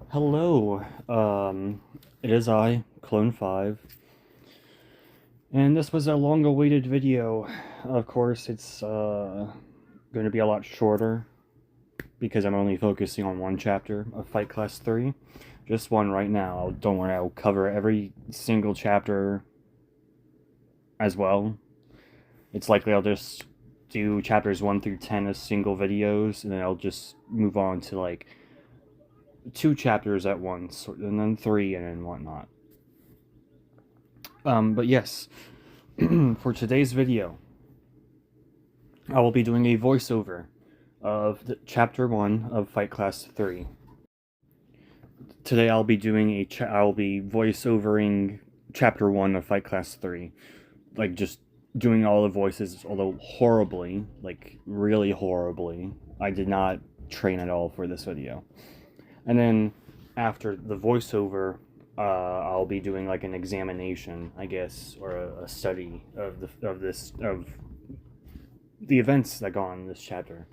Hello, it is I, Clone5, and this was a long-awaited video. Of course, it's, going to be a lot shorter, because I'm only focusing on one chapter of Fight Class 3. Just one right now. Don't worry, I'll cover every single chapter as well. It's likely I'll just do chapters 1 through 10 as single videos, and then I'll just move on to, like, 2 chapters at once, and then 3, and then whatnot. But yes, for today's video, I will be doing a voiceover of Chapter 1 of Fight Class 3. Today I'll be doing I'll be voiceovering Chapter 1 of Fight Class 3. Like, just doing all the voices, although horribly, like, really horribly. I did not train at all for this video. And then, after the voiceover, I'll be doing like an examination, I guess, or a study of the events that go on in this chapter.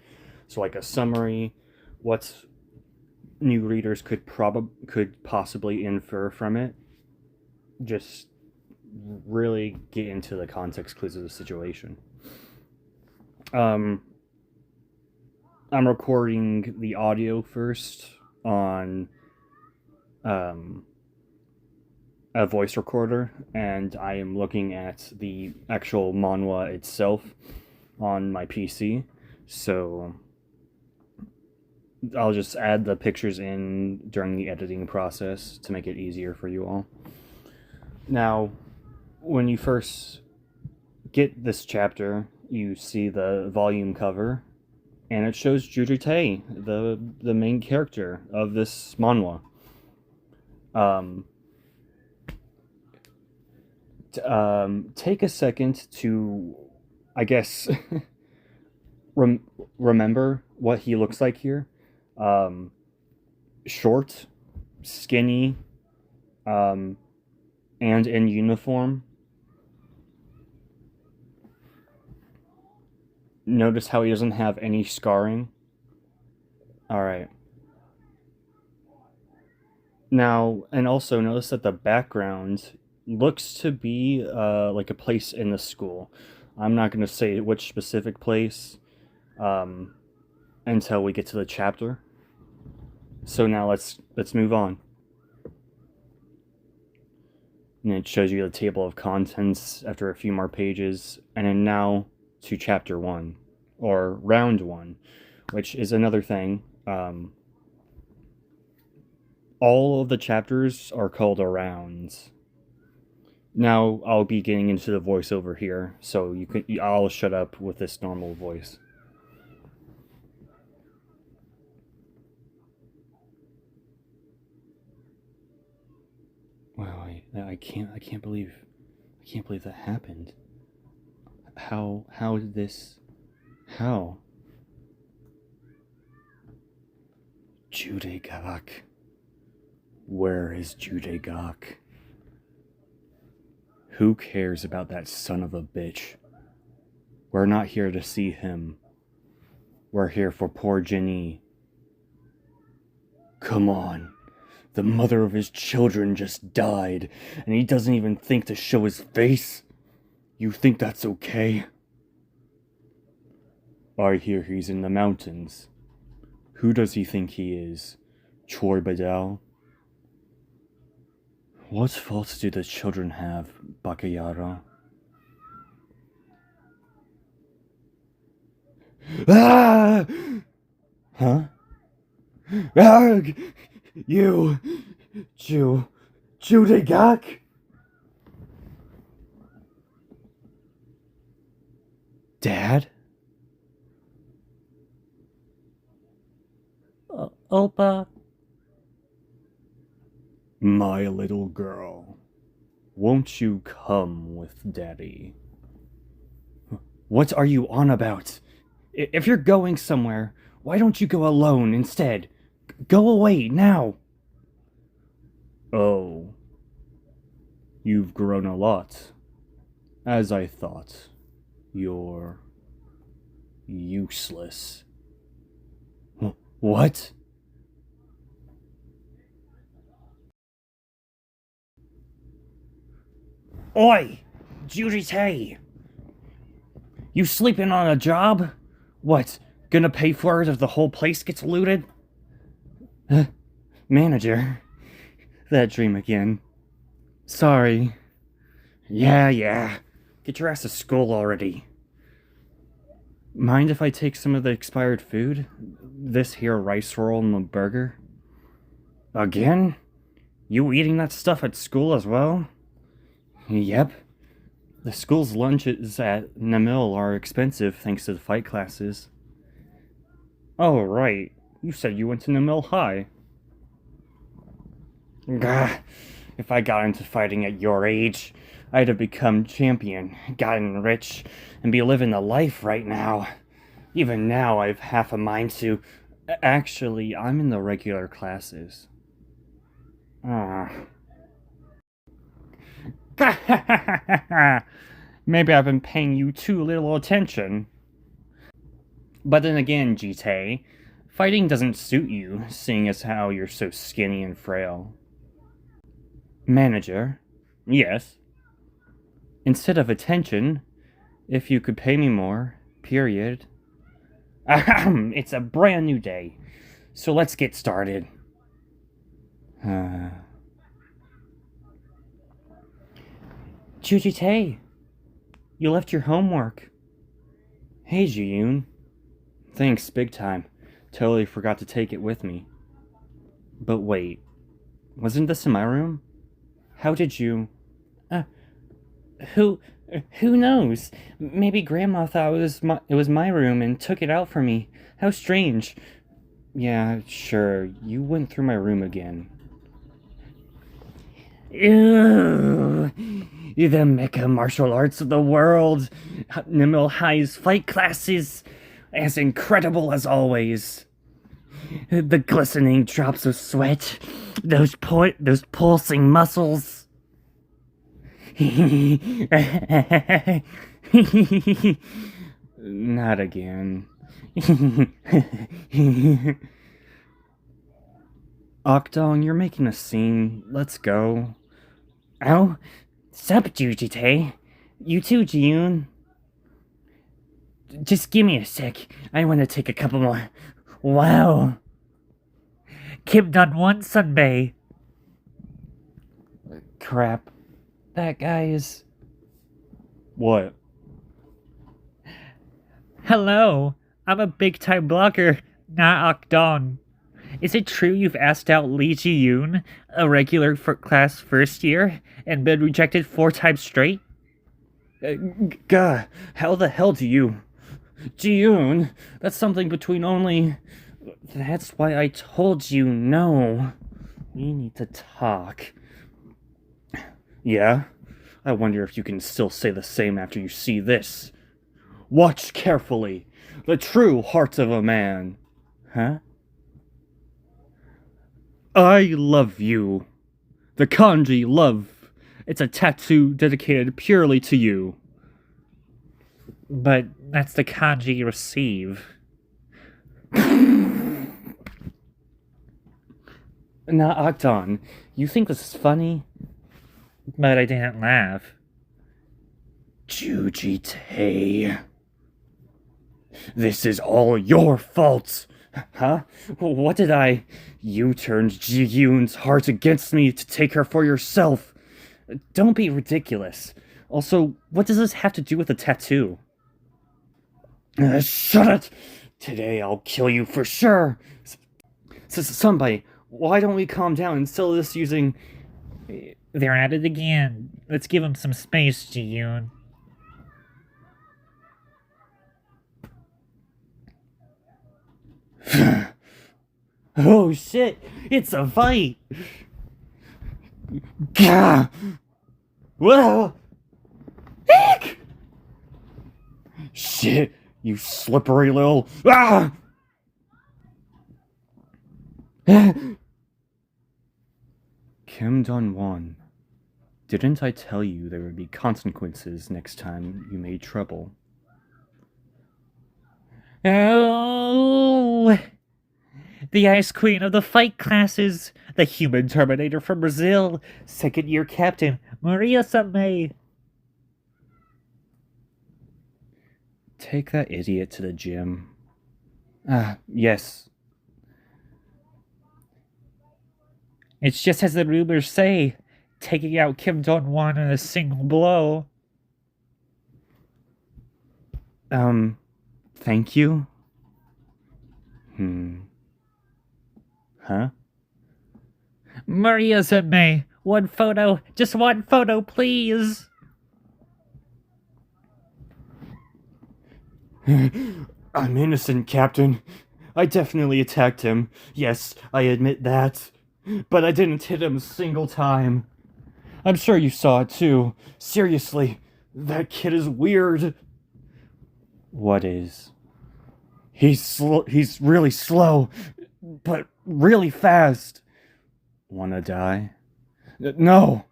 So like a summary, what new readers could possibly infer from it. Just really get into the context clues of the situation. I'm recording the audio first on a voice recorder, and I am looking at the actual manhwa itself on my PC. So I'll just add the pictures in during the editing process to make it easier for you all. Now, when you first get this chapter, you see the volume cover, and it shows Jujutei, the main character of this manhwa. Take a second to, I guess, remember what he looks like here. Short, skinny, and in uniform. Notice how he doesn't have any scarring. Alright. Now, and also notice that the background looks to be like a place in the school. I'm not going to say which specific place until we get to the chapter. So now let's move on. And it shows you the table of contents after a few more pages, and then now to chapter 1, or round 1, which is another thing. All of the chapters are called rounds. Now I'll be getting into the voiceover here, so I'll shut up with this normal voice. Wow, I can't believe that happened. How did this? How? Judegak. Where is Judegak? Who cares about that son of a bitch? We're not here to see him. We're here for poor Jenny. Come on. The mother of his children just died, and he doesn't even think to show his face? You think that's okay? I hear he's in the mountains. Who does he think he is? Choi Badal? What faults do the children have, Bakayara? Ah! Huh? Arg! You! Judegak? Dad? Oppa. My little girl, won't you come with Daddy? What are you on about? If you're going somewhere, why don't you go alone instead? Go away, now! Oh. You've grown a lot. As I thought. You're useless. What? Oi! Judy, you sleeping on a job? What, gonna pay for it if the whole place gets looted? Manager. That dream again. Sorry. Yeah. Get your ass to school already. Mind if I take some of the expired food? This here rice roll and the burger? Again? You eating that stuff at school as well? Yep. The school's lunches at Namil are expensive thanks to the fight classes. Oh, right. You said you went to Namil High. Gah. If I got into fighting at your age, I'd have become champion, gotten rich, and be living the life right now. Even now, I've half a mind to... Actually, I'm in the regular classes. Maybe I've been paying you too little attention. But then again, Jite, fighting doesn't suit you, seeing as how you're so skinny and frail. Manager? Yes. Instead of attention, if you could pay me more, period. Ahem, it's a brand new day, so let's get started. Jujite, you left your homework. Hey, Jiyun. Thanks, big time. Totally forgot to take it with me. But wait, wasn't this in my room? How did you... Who knows? Maybe Grandma thought it was my room and took it out for me. How strange. Yeah, sure. You went through my room again. Ew. The mecha martial arts of the world. Namil High's fight classes. As incredible as always. The glistening drops of sweat. Those pulsing muscles. Not again. Octong, you're making a scene. Let's go. Ow. Sup, Jujite? You too, Jiyun. Just give me a sec. I want to take a couple more. Wow. Kim done one Sunbay. Crap. That guy is... What? Hello, I'm a big-time blogger, not Octong. Is it true you've asked out Lee Ji-yoon, a regular for class first year, and been rejected 4 times straight? Gah, how the hell do you... Ji-yoon, that's something between only... That's why I told you no. We need to talk. Yeah? I wonder if you can still say the same after you see this. Watch carefully. The true heart of a man. Huh? I love you. The kanji love. It's a tattoo dedicated purely to you. But that's the kanji receive. Now, Octong, you think this is funny? But I didn't laugh. Jujite. This is all your fault. Huh? What did I... You turned Ji-yoon's heart against me to take her for yourself. Don't be ridiculous. Also, what does this have to do with the tattoo? Shut it! Today I'll kill you for sure. Somebody, why don't we calm down and settle this using... They're at it again. Let's give them some space, Ji-yoon. Oh shit! It's a fight! Gah! Whoa! Eek! Shit! You slippery little... Ah! Kim Dong-won, didn't I tell you there would be consequences next time you made trouble? Oh! The Ice Queen of the fight classes, the human Terminator from Brazil, second-year captain, Maria Samei. take that idiot to the gym. Ah, yes. It's just as the rumors say, taking out Kim Jong-un in a single blow. Thank you? Huh? Maria-sama, one photo, just one photo, please. I'm innocent, Captain. I definitely attacked him. Yes, I admit that. But I didn't hit him a single time. I'm sure you saw it too. Seriously, that kid is weird. What is? He's really slow, but really fast. Wanna die? No!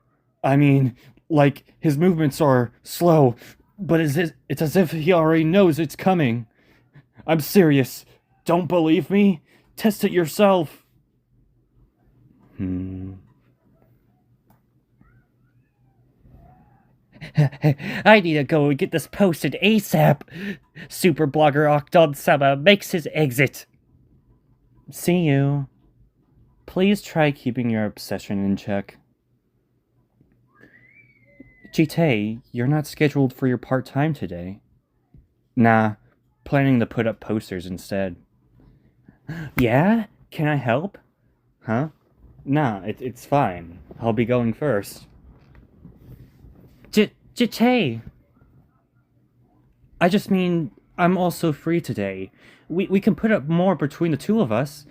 I mean, like, his movements are slow, but it's as if he already knows it's coming. I'm serious. Don't believe me? Test it yourself. I need to go and get this posted ASAP. Super blogger Octon-sama makes his exit. See you. Please try keeping your obsession in check. Jite, you're not scheduled for your part-time today. Nah, planning to put up posters instead. Yeah? Can I help? Huh? Nah, it's fine. I'll be going first. Jite! I just mean, I'm also free today. We can put up more between the two of us.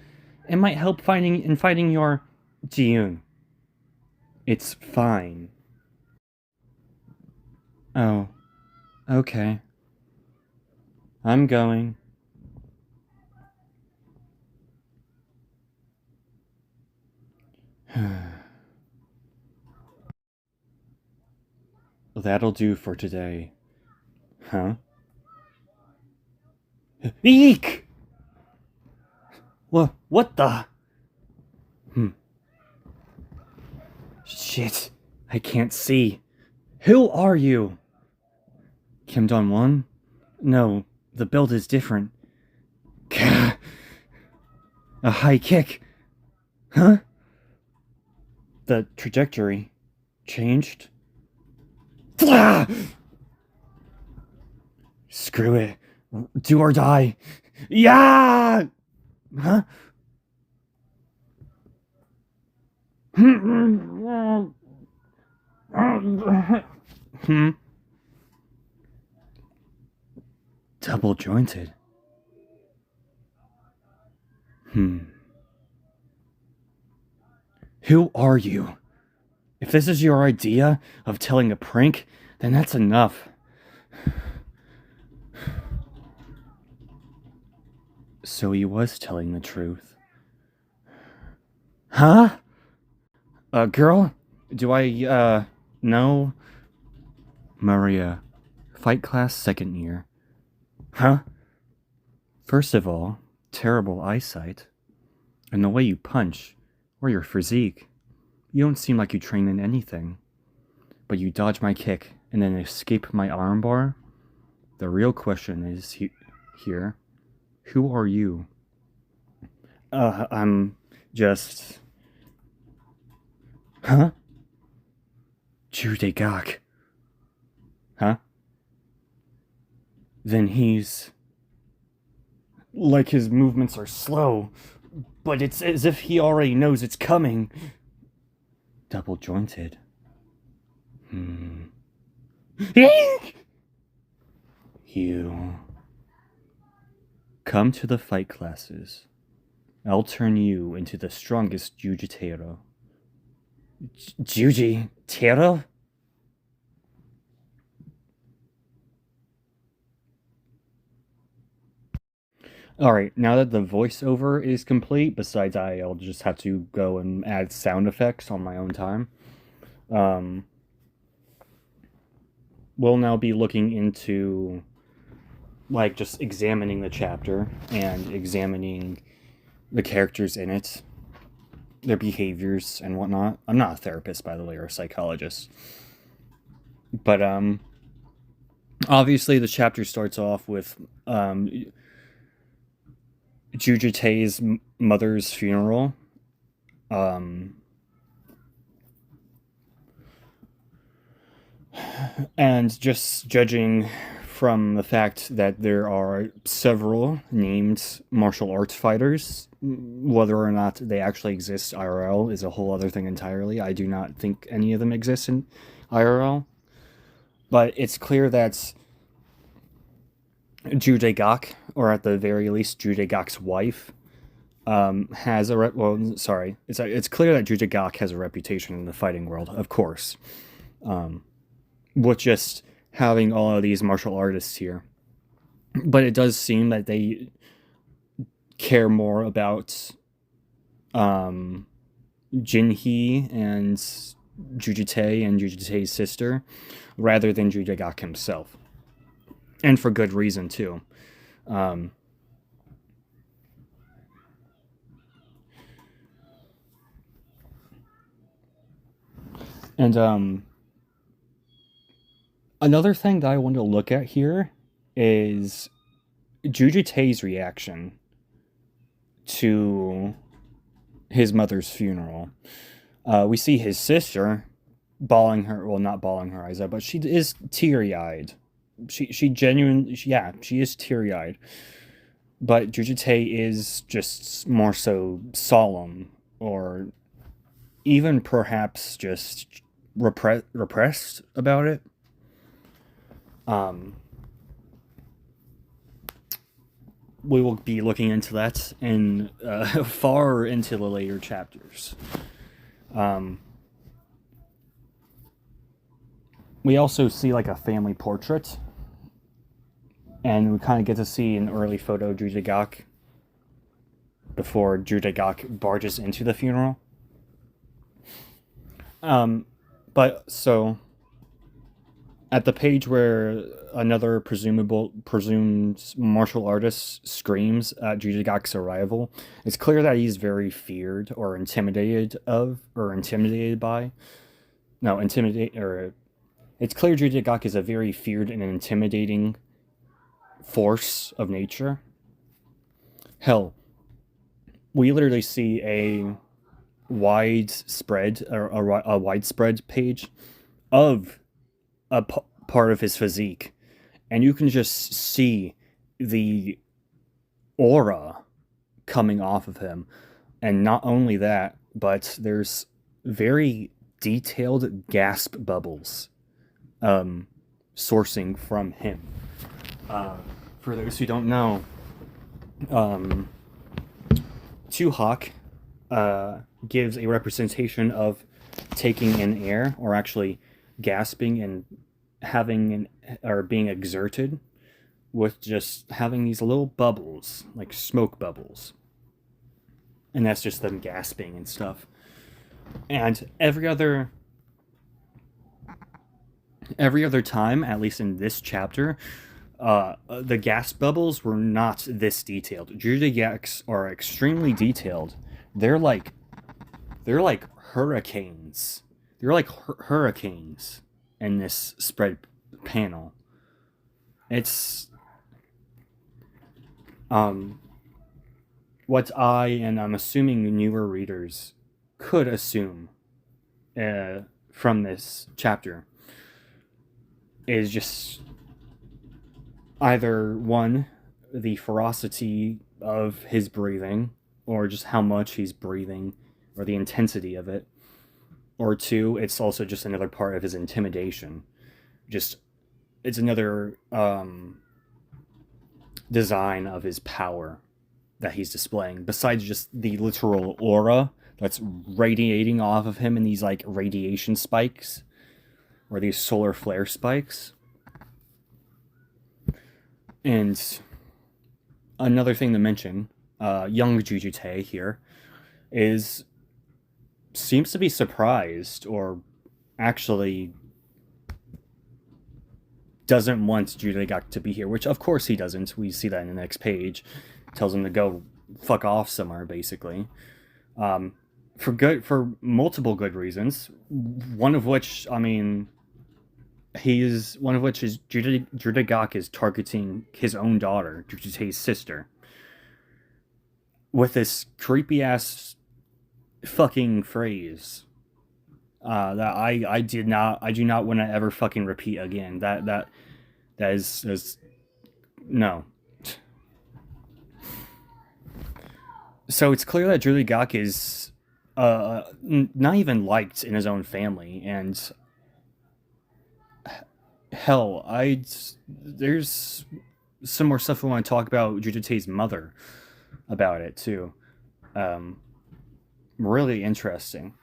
It might help finding your Jiyoon. It's fine. Oh, okay. I'm going. That'll do for today. Huh? Eek! What the? Shit, I can't see. Who are you? Kim Dong-won? No, the build is different. A high kick. Huh? The trajectory changed. Screw it. Do or die. Yeah! Huh? Double jointed. Who are you? If this is your idea of telling a prank, then that's enough. So he was telling the truth. Huh? Girl? Do I, know? Maria. Fight class second year. Huh? First of all, terrible eyesight. And the way you punch, or your physique. You don't seem like you train in anything. But you dodge my kick and then escape my armbar? The real question is here. Who are you? I'm just... Huh? Judegak. Huh? Then he's... Like his movements are slow, but it's as if he already knows it's coming. Double jointed. You... Come to the fight classes. I'll turn you into the strongest Jujitero. Jujitero? Alright, now that the voiceover is complete, besides I'll just have to go and add sound effects on my own time, we'll now be looking into, like, just examining the chapter and examining the characters in it, their behaviors and whatnot. I'm not a therapist, by the way, or a psychologist. But, Obviously, the chapter starts off with Jujutei's mother's funeral. And just judging from the fact that there are several named martial arts fighters, whether or not they actually exist IRL is a whole other thing entirely. I do not think any of them exist in IRL. But it's clear that Judegak, or at the very least Judegak's wife, has a it's clear that Judegak has a reputation in the fighting world, of course, with just having all of these martial artists here. But it does seem that they care more about Jinhee and Jujutei and Jujutei's sister rather than Judegak himself. And for good reason, too. And another thing that I want to look at here is Jujutei's reaction to his mother's funeral. We see his sister bawling her, well, not bawling her eyes out, but she is teary-eyed. She genuinely, she is teary-eyed. But Jujutei is just more so solemn, or even perhaps just repressed about it. We will be looking into that in far into the later chapters. We also see like a family portrait, and we kind of get to see an early photo of Judegak before Judegak barges into the funeral. But so at the page where another presumed martial artist screams at Judegak's arrival, it's clear that he's very feared or intimidated by. No, it's clear Judegak is a very feared and intimidating force of nature. Hell, we literally see a widespread page of a part of his physique, and you can just see the aura coming off of him. And not only that, but there's very detailed gasp bubbles sourcing from him. For those who don't know, Tuhawk gives a representation of taking in air, or actually gasping and or being exerted, with just having these little bubbles, like smoke bubbles. And that's just them gasping and stuff. And every other time, at least in this chapter, the gas bubbles were not this detailed. Judegaks are extremely detailed. They're like hurricanes. They're like hurricanes in this spread panel. It's what I'm assuming newer readers could assume from this chapter is just either one, the ferocity of his breathing, or just how much he's breathing, or the intensity of it, or two, it's also just another part of his intimidation. Just, it's another design of his power that he's displaying, besides just the literal aura that's radiating off of him in these like radiation spikes, or these solar flare spikes. And another thing to mention, young Jujutei here seems to be surprised, or actually doesn't want Judegak to be here, which of course he doesn't. We see that in the next page. Tells him to go fuck off somewhere, basically. For multiple good reasons. One of which, I mean, He's one of which is Judagok is targeting his own daughter, Jujutae's sister, with this creepy ass fucking phrase that I do not want to ever fucking repeat again. That is no. So it's clear that Judagok is not even liked in his own family, and hell, there's some more stuff I want to talk about Jujutae's mother about it too. Um, Really interesting.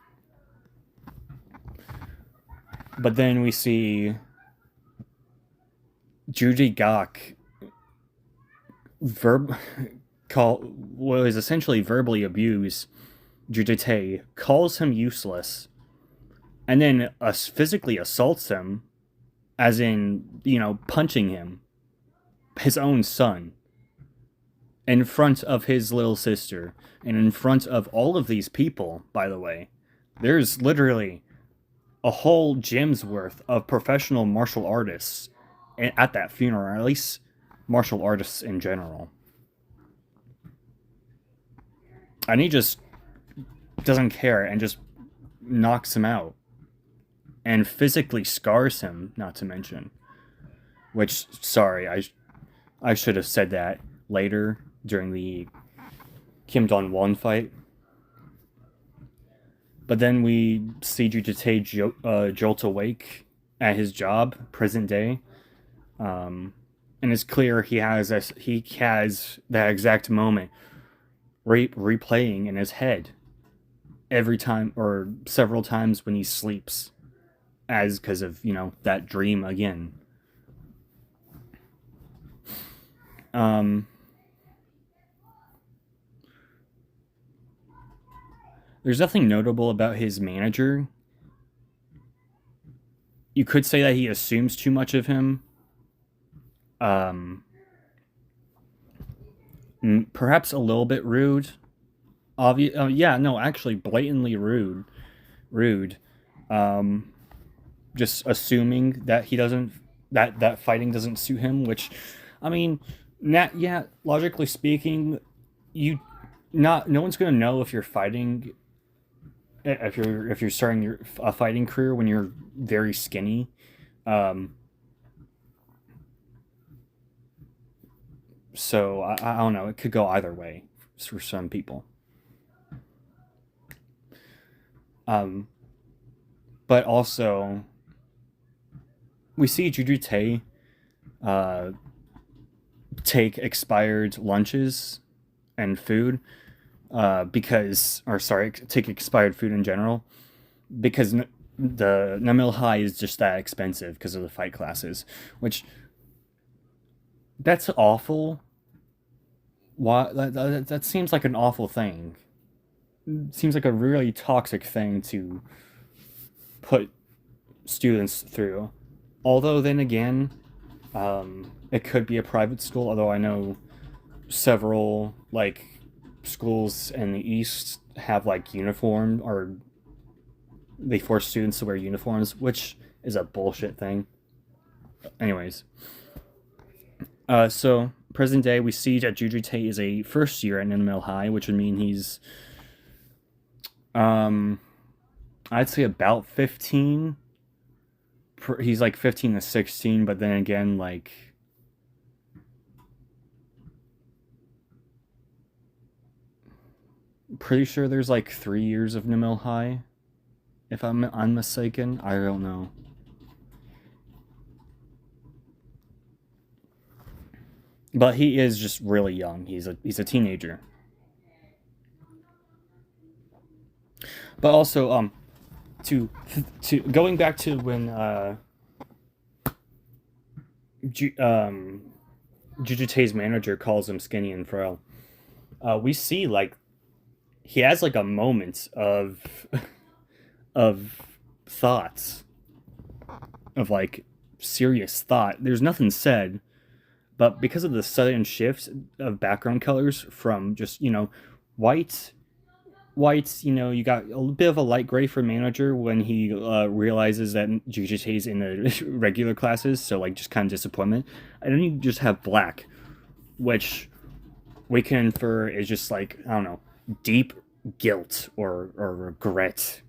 But then we see Judy Gok verb is essentially verbally abuse Jujutae, calls him useless, and then physically assaults him, as in, punching him, his own son, in front of his little sister, and in front of all of these people, by the way. There's literally a whole gym's worth of professional martial artists at that funeral, or at least martial artists in general. And he just doesn't care and just knocks him out. And physically scars him, not to mention. Which, sorry, I should have said that later during the Kim Don-won fight. But then we see Jujutae jolt awake at his job, present day. And it's clear he has that exact moment replaying in his head every time, or several times when he sleeps, as because of that dream again. There's nothing notable about his manager. You could say that he assumes too much of him. Perhaps a little bit rude. Actually, blatantly rude. Just assuming that he doesn't, that fighting doesn't suit him. Which, I mean, logically speaking, no one's gonna know if you're fighting. If you're starting your fighting career when you're very skinny. So I don't know. It could go either way for some people. But also, we see Jujutae take expired lunches and food, take expired food in general, because the Namil High is just that expensive because of the fight classes, which, that's awful. Why that seems like an awful thing. It seems like a really toxic thing to put students through. Although then again, it could be a private school. Although I know several schools in the East have uniform, or they force students to wear uniforms, which is a bullshit thing. Anyways, so present day, we see that Jujutae is a first year at Ninmel High, which would mean he's, I'd say about 15. He's 15 to 16, but then again, pretty sure there's 3 years of Namil High, if I'm mistaken. I don't know. But he is just really young. He's a teenager. But also, to going back to when Jujutae's manager calls him skinny and frail, we see he has a moment of thoughts, of serious thought. There's nothing said, but because of the sudden shift of background colors from just white White's, you got a bit of a light gray for manager when he realizes that Jujutei's in the regular classes, so like just kind of disappointment. And then you just have black, which we can infer is just like, I don't know, deep guilt or regret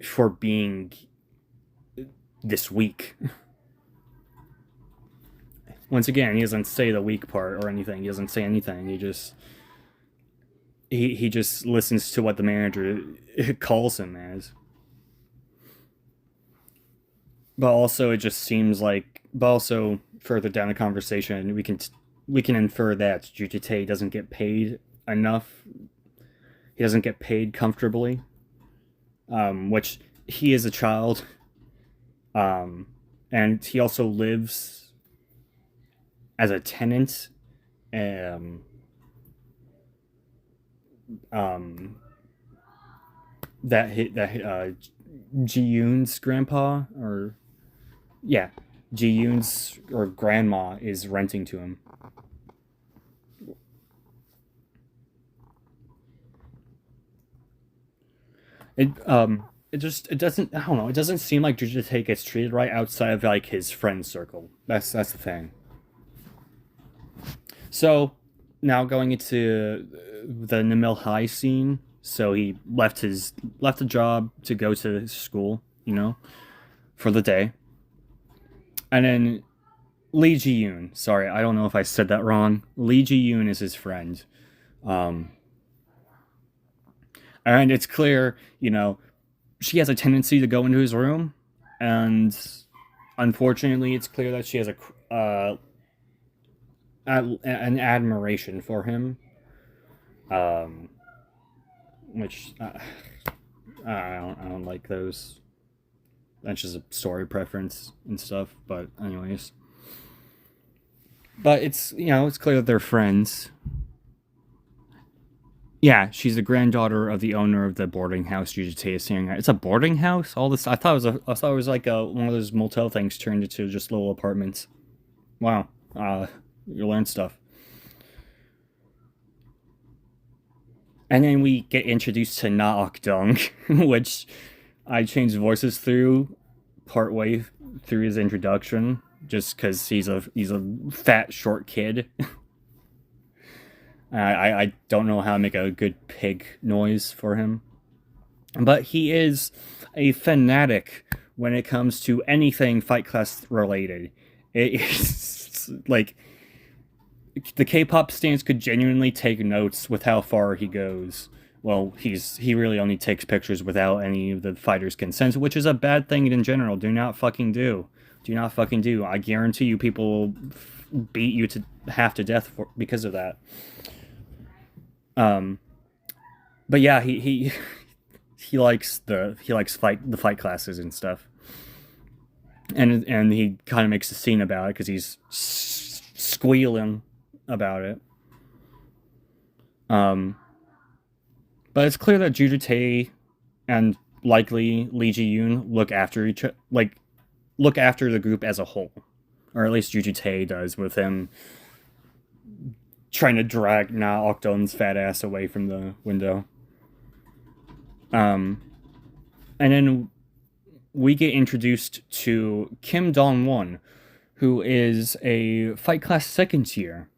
for being this weak. Once again, he doesn't say the weak part or anything. He doesn't say anything. He just listens to what the manager calls him as. But also, it just seems like. But also, further down the conversation, we can infer that Jujutei doesn't get paid enough. He doesn't get paid comfortably, which he is a child, and he also lives as a tenant. That Ji-yoon's grandpa, or yeah, Ji-yoon's or grandma is renting to him. It doesn't, I don't know, it doesn't seem like Jujutei gets treated right outside of like his friend circle. That's the thing. So now going into the Namil High scene. So he left the job to go to school, for the day. And then Lee Ji-yoon, sorry, I don't know if I said that wrong. Lee Ji-yoon is his friend. And it's clear, she has a tendency to go into his room, and unfortunately, it's clear that she has an admiration for him, which I don't like those. That's just a story preference and stuff. But anyways, it's it's clear that they're friends. Yeah, she's the granddaughter of the owner of the boarding house Jujutei is staying at. It's a boarding house. All this, I thought it was like one of those motel things turned into just little apartments. Wow, you learn stuff. And then we get introduced to Na Ok-dong, which I changed voices through partway through his introduction, just because he's a fat short kid. I don't know how to make a good pig noise for him. But he is a fanatic when it comes to anything Fight Class related. It's like the K-pop stans could genuinely take notes with how far he goes. Well, he really only takes pictures without any of the fighters' consent, which is a bad thing in general. Do not fucking do. Do not fucking do. I guarantee you people will beat you to half to death because of that. But yeah, he likes the fight classes and stuff, and he kind of makes a scene about it because he's squealing about it. But it's clear that Jujutei and likely Lee Ji-yoon look after the group as a whole, or at least Jujutei does, with him trying to drag Na Ok-dong's fat ass away from the window. And then we get introduced to Kim Dong-won, who is a Fight Class second tier.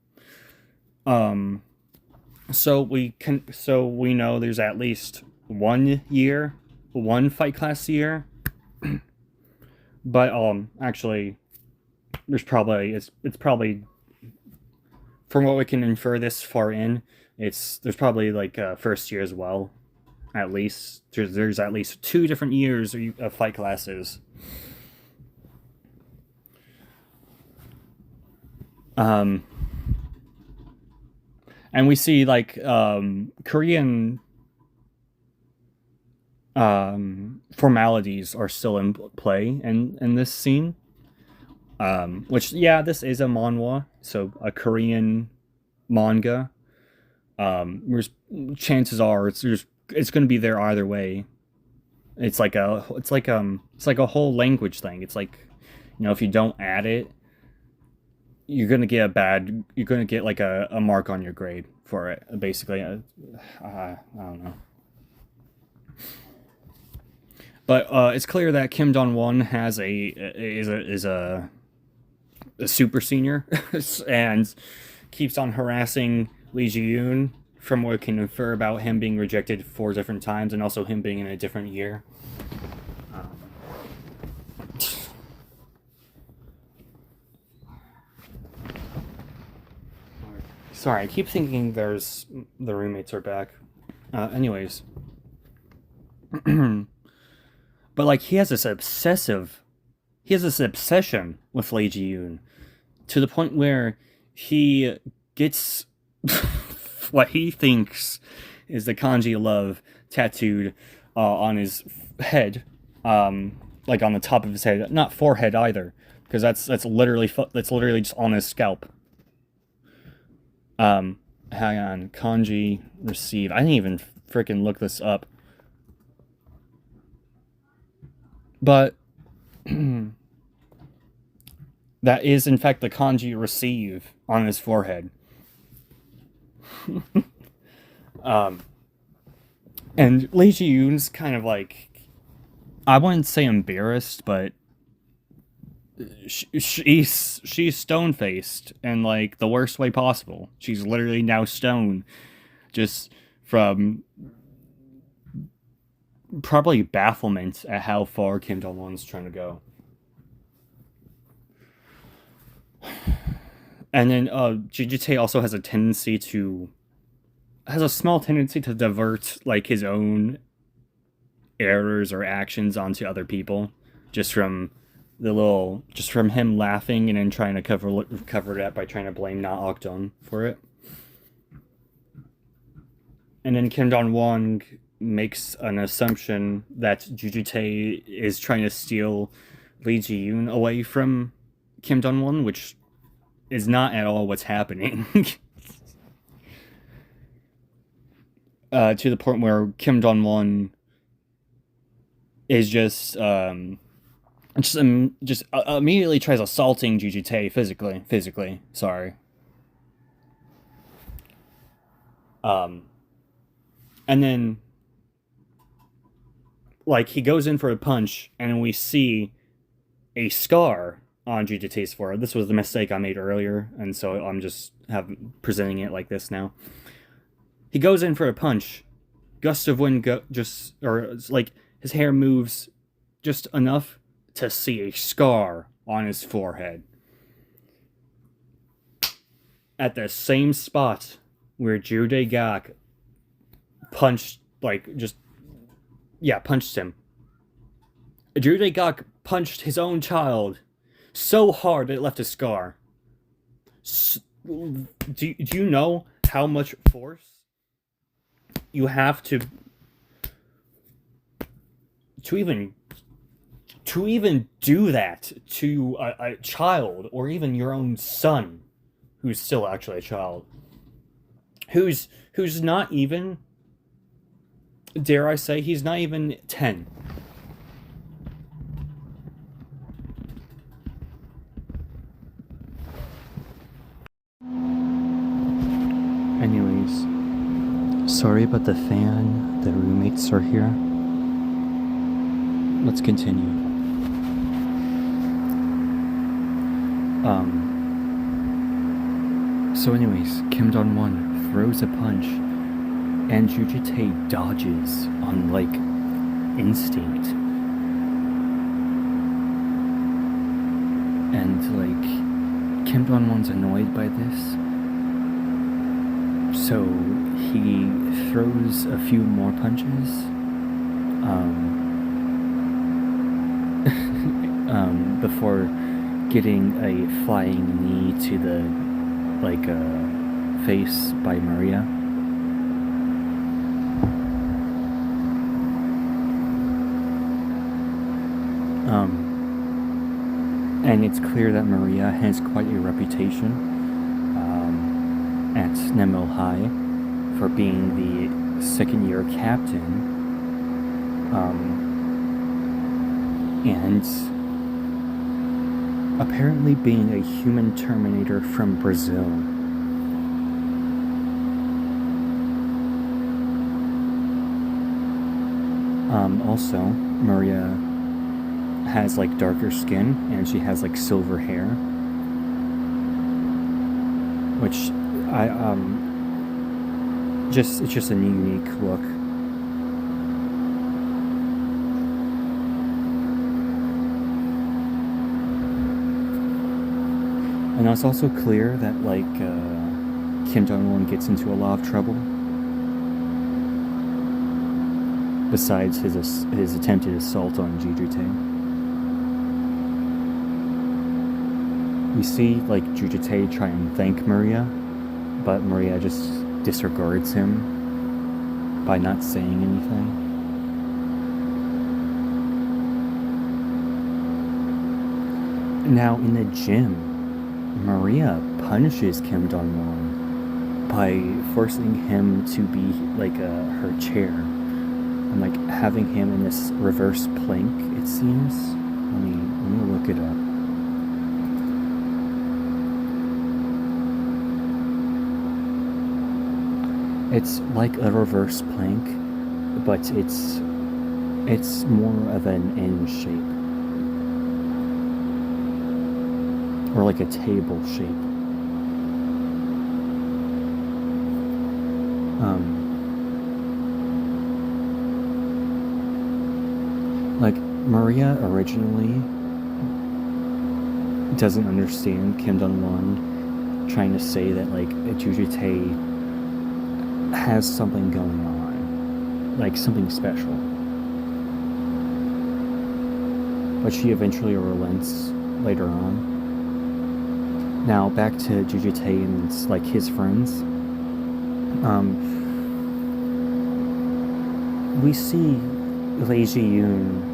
So we know there's at least 1 Fight Class year. But actually, there's probably it's probably, from what we can infer this far in, there's probably like a first year as well. At least there's at least 2 different years of fight classes. And we see like Korean formalities are still in play in this scene. Which, yeah, this is a manhwa, so a Korean manga. Chances are it's going to be there either way. It's like a whole language thing. It's like, if you don't add it, you're gonna get like a mark on your grade for it, basically. I don't know. But it's clear that Kim Dong Won has is a super senior and keeps on harassing Lee Ji Yoon, from what we can infer about him being rejected 4 different times and also him being in a different year. Sorry, I keep thinking the roommates are back. Anyways. But like he has this obsession with Lee Ji Yoon to the point where he gets what he thinks is the kanji love tattooed on his head, like on the top of his head, not forehead either, because that's literally just on his scalp. Hang on, kanji receive. I didn't even freaking look this up, but that is in fact the kanji receive on his forehead. And Lee Ji Yoon's kind of like, I wouldn't say embarrassed, but she's stone faced in like the worst way possible. She's literally now stone, just from probably bafflement at how far Kim Dong Won's trying to go. And then JJT also has a small tendency to divert like his own errors or actions onto other people, just from him laughing and then trying to cover it up by trying to blame Na Ok-dong for it. And then Kim Dong Won makes an assumption that JJT is trying to steal Lee Ji Yoon away from Kim Dong Won, which is not at all what's happening. To the point where Kim Dong Won is just immediately tries assaulting JJT physically. Sorry. And then like he goes in for a punch, and we see a scar on JJT's forehead. This was the mistake I made earlier, and so I'm just presenting it like this now. He goes in for a punch. Gust of wind his hair moves just enough to see a scar on his forehead. At the same spot where Joo Dae-gak punched him. Joo Dae-gak punched his own child so hard that it left a scar. Do you know how much force you have to even do that to a child, or even your own son, who's still actually a child, who's not even, dare I say, he's not even 10. Anyways, sorry about the fan. The roommates are here. Let's continue. So anyways, Kim Dong Won throws a punch, and JJT dodges on, like, instinct. And, like, Kim Dong Won's annoyed by this, so he throws a few more punches, before getting a flying knee to the, like, face by Maria. And it's clear that Maria has quite a reputation at Nemil High for being the second-year captain, and apparently being a human Terminator from Brazil. Also, Maria has like darker skin and she has like silver hair, which it's just a unique look. And it's also clear that like Kim Jong-un gets into a lot of trouble. Besides his attempted assault on Ju Tae. We see like Ju Tae try and thank Maria, but Maria just disregards him by not saying anything. Now in the gym, Maria punishes Kim Jong-un by forcing him to be like her chair. And like having him in this reverse plank, it seems. Let me look it up. It's like a reverse plank, but it's more of an N shape. Or like a table shape. Like, Maria originally doesn't understand Kim Jong-un trying to say that, like, Ju Tae has something going on. Like, something special. But she eventually relents later on. Now, back to Ju Tae and, like, his friends. We see Lee Ji-yoon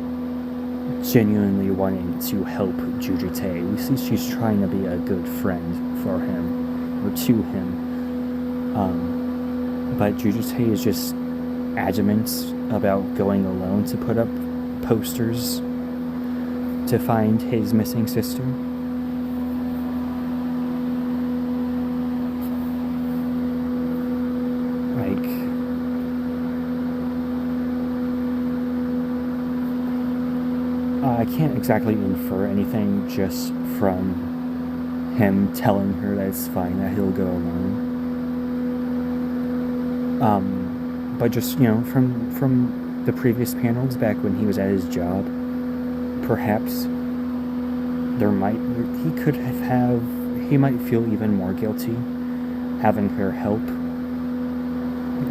genuinely wanting to help Ju Tae. We see she's trying to be a good friend for him, or to him. But Ju Tae is just adamant about going alone to put up posters to find his missing sister. I can't exactly infer anything just from him telling her that it's fine, that he'll go alone. But just, you know, from the previous panels back when he was at his job, perhaps he might feel even more guilty having her help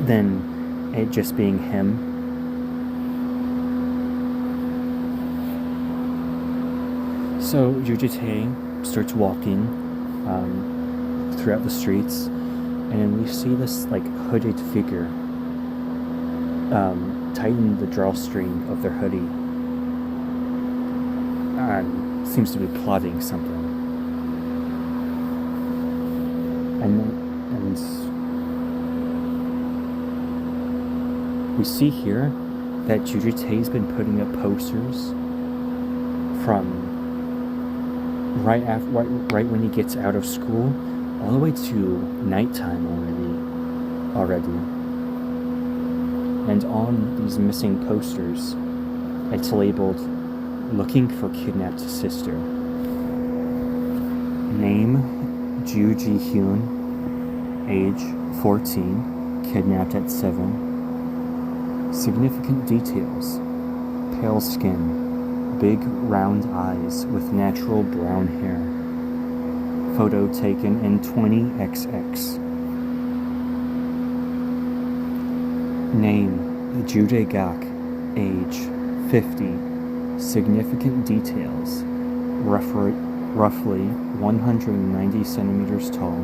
than it just being him. So Ju Tae starts walking throughout the streets, and then we see this like hooded figure tighten the drawstring of their hoodie, and seems to be plotting something. And we see here that Ju Tae's been putting up posters from right when he gets out of school, all the way to nighttime already. And on these missing posters, it's labeled "Looking for Kidnapped Sister." Name: Ju Ji-hyun. Age: 14. Kidnapped at 7. Significant details: pale skin, big round eyes with natural brown hair. Photo taken in 20XX. Name: Ju Dae-gak. Age: 50. Significant details: roughly 190 centimeters tall,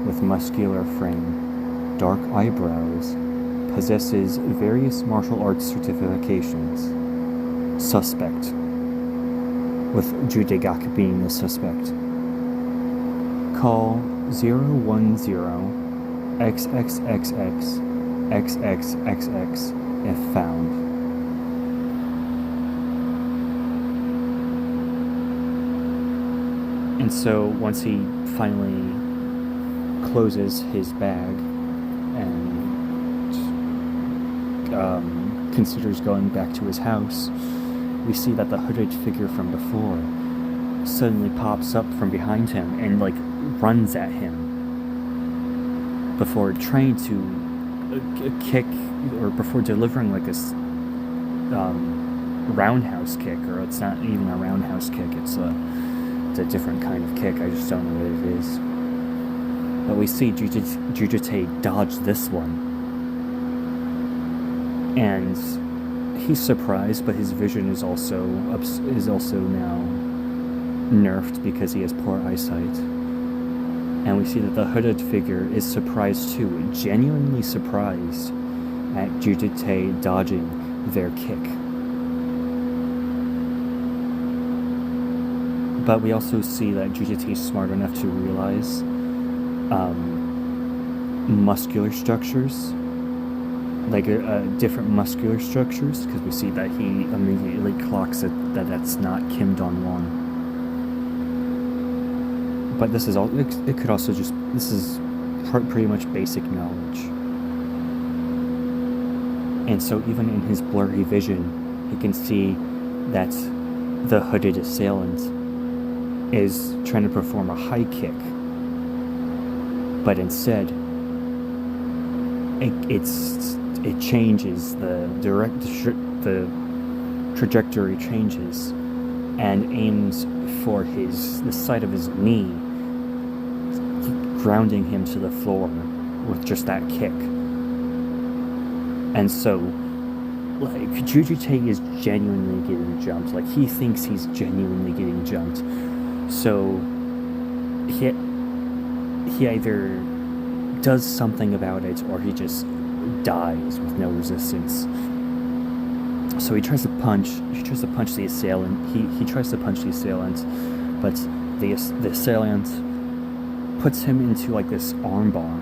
with muscular frame, dark eyebrows, possesses various martial arts certifications. Suspect, with Ju Dae-gak being the suspect. Call 010-XXXX-XXXX if found. And so once he finally closes his bag and considers going back to his house, we see that the hooded figure from before suddenly pops up from behind him and like runs at him before trying to kick, or before delivering like a roundhouse kick, or it's not even a roundhouse kick, it's a different kind of kick, I just don't know what it is. But we see Jujutei dodge this one, and he's surprised, but his vision is also now nerfed because he has poor eyesight. And we see that the hooded figure is surprised too, genuinely surprised at Jujutei dodging their kick. But we also see that Jujutei is smart enough to realize muscular structures, like different muscular structures, because we see that he immediately clocks it that that's not Kim Don-won. But this is all. It could also just. This is pretty much basic knowledge. And so even in his blurry vision, he can see that the hooded assailant is trying to perform a high kick, but instead, it changes the trajectory changes, and aims for the side of his knee, grounding him to the floor with just that kick. And so, like, Jujutei is genuinely getting jumped. Like, he thinks he's genuinely getting jumped. So, he either does something about it, or he just dies with no resistance. So he tries to punch the assailant. He tries to punch the assailant, but the assailant puts him into like this armbar.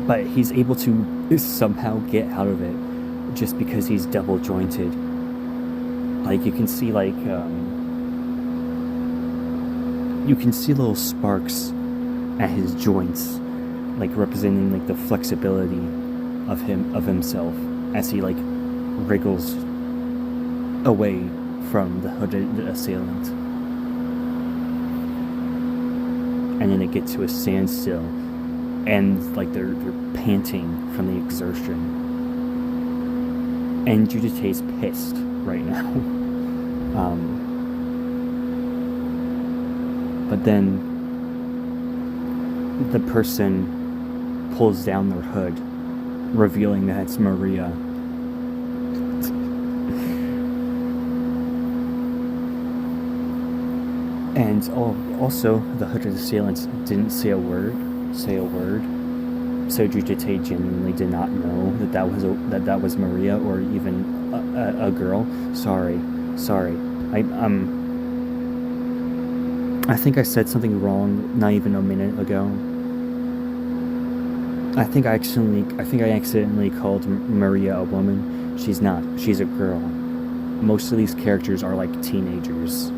But he's able to somehow get out of it just because he's double jointed. Like, you can see you can see little sparks at his joints, like representing like the flexibility of himself as he like wriggles away from the hooded assailant. And then they get to a standstill, and like they're panting from the exertion. And Jujutei's pissed right now. But then the person pulls down their hood, revealing that it's Maria. And also, the hooded assailants didn't say a word. So Jujutei genuinely did not know that was Maria, or even a girl. Sorry. I think I said something wrong not even a minute ago. I think I accidentally called Maria a woman. She's not. She's a girl. Most of these characters are like teenagers.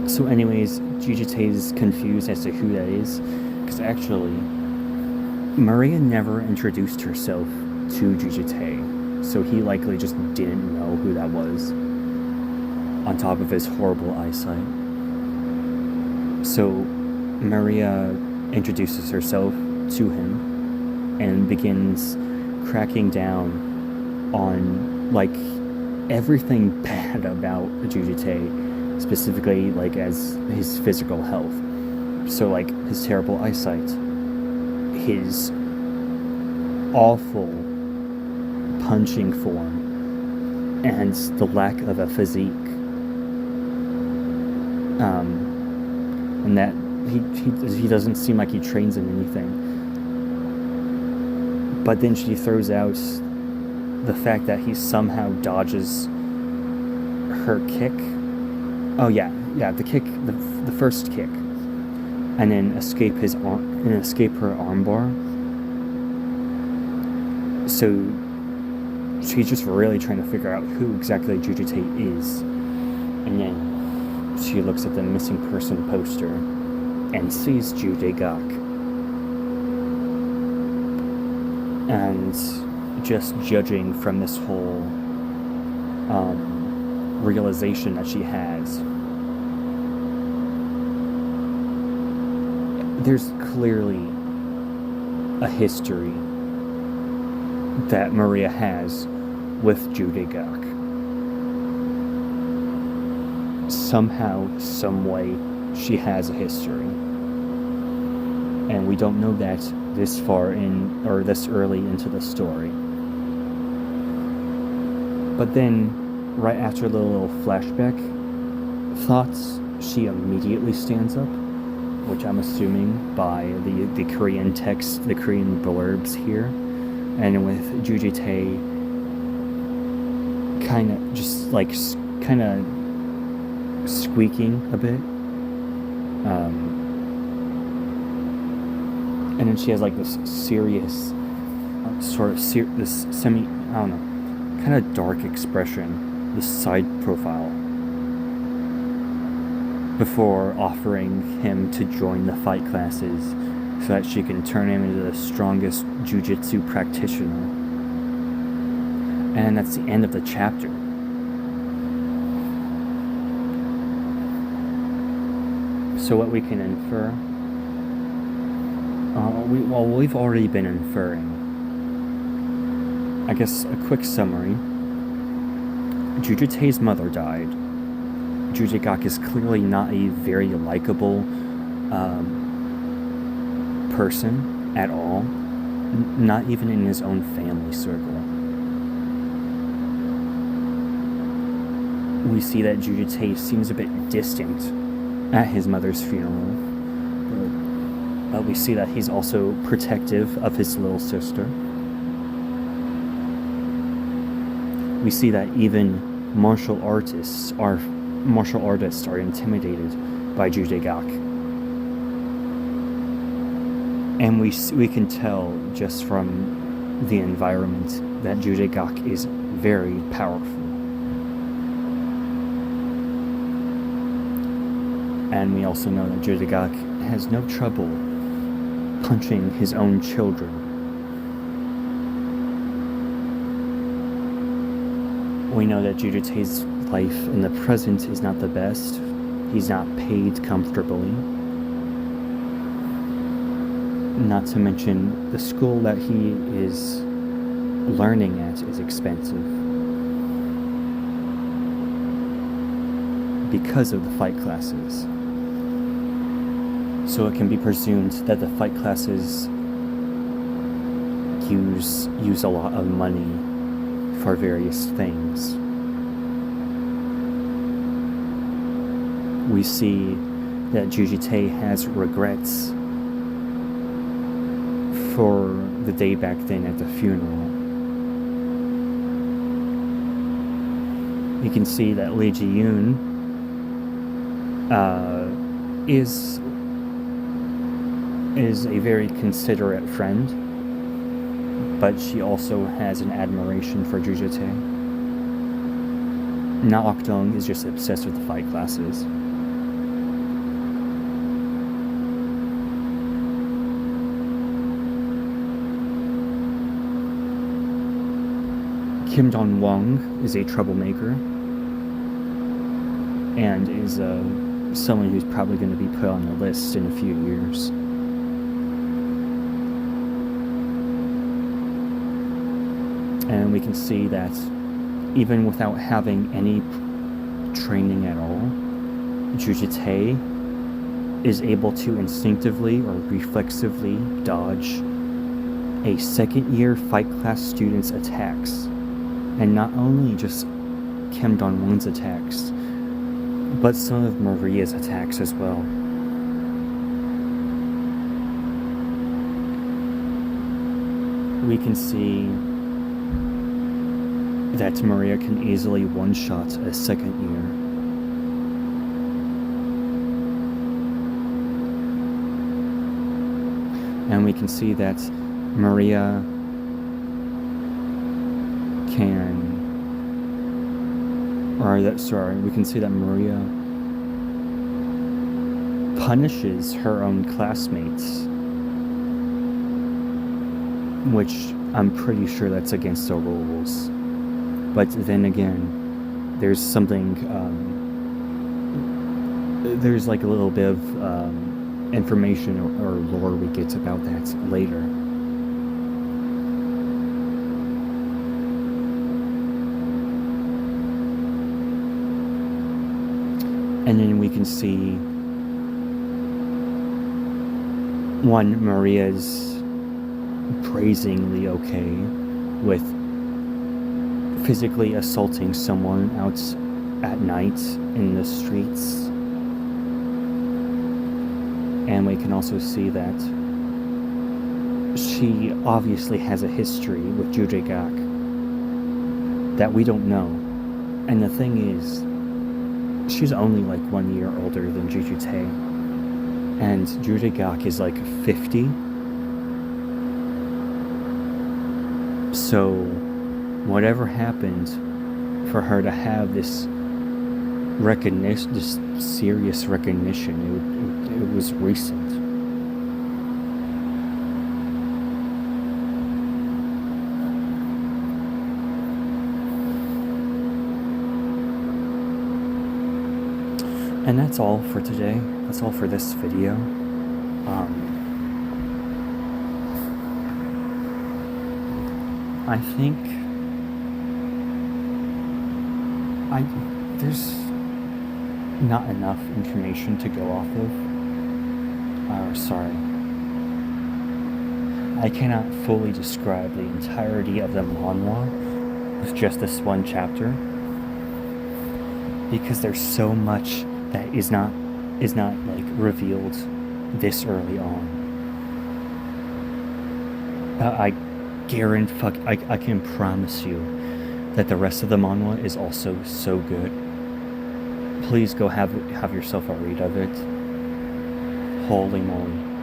So anyways, Jujutei's confused as to who that is, because actually, Maria never introduced herself to Jujutei, so he likely just didn't know who that was, on top of his horrible eyesight. So Maria introduces herself to him and begins cracking down on like everything bad about Jujutei, specifically like as his physical health. So like his terrible eyesight, his awful punching form, and the lack of a physique. And that he doesn't seem like he trains in anything. But then she throws out the fact that he somehow dodges her kick. Oh yeah, the kick, the first kick, and then escape her armbar. So she's just really trying to figure out who exactly Jujutei is. And then she looks at the missing person poster and sees Ju Daegak. And just judging from this whole realization that she has, there's clearly a history that Maria has with Ju Daegak. Somehow, some way, she has a history. And we don't know that this far in, or this early into the story. But then, right after the little flashback thoughts, she immediately stands up, which I'm assuming by the Korean text, the Korean blurbs here. And with Jujutei kind of just like kind of squeaking a bit. And then she has like this serious sort of this semi, I don't know, kind of dark expression, this side profile, before offering him to join the fight classes so that she can turn him into the strongest jujitsu practitioner. And that's the end of the chapter. So what we can infer, we've already been inferring. I guess a quick summary. Jujutei's mother died. Ju Daegak is clearly not a very likable person at all, not even in his own family circle. We see that Jujutei seems a bit distant at his mother's funeral, but we see that he's also protective of his little sister. We see that even martial artists are intimidated by Ju Daegak. And we can tell just from the environment that Ju Daegak is very powerful. And we also know that Ju Daegak has no trouble punching his own children. We know that Jujutei's life in the present is not the best. He's not paid comfortably. Not to mention, the school that he is learning at is expensive because of the fight classes. So it can be presumed that the fight classes use a lot of money for various things. We see that Jujutei has regrets for the day back then at the funeral. You can see that Lee Ji-yoon is a very considerate friend, but she also has an admiration for Jujutei. Na Ok-dong is just obsessed with the fight classes. Kim Dong-won is a troublemaker and is someone who's probably going to be put on the list in a few years. And we can see that even without having any training at all, Jujutei is able to instinctively or reflexively dodge a second-year fight class student's attacks. And not only just Kim Dong-won's attacks, but some of Maria's attacks as well. We can see that Maria can easily one-shot a second year. And we can see that Maria we can see that Maria punishes her own classmates, which I'm pretty sure that's against the rules. But then again, there's something, there's like a little bit of information or lore we get about that later. And then we can see Maria's brazenly okay with physically assaulting someone out at night in the streets. And we can also see that she obviously has a history with Jujigak that we don't know. And the thing is, she's only like 1 year older than Jujutei. And Jujigak is like 50. So, whatever happened for her to have this recognition, this serious recognition, it was recent. And that's all for today. That's all for this video. I think there's not enough information to go off of. Sorry. I cannot fully describe the entirety of the manhwa with just this one chapter, because there's so much that is not like revealed this early on. I can promise you that the rest of the manhwa is also so good. Please go have yourself a read of it. Holy moly.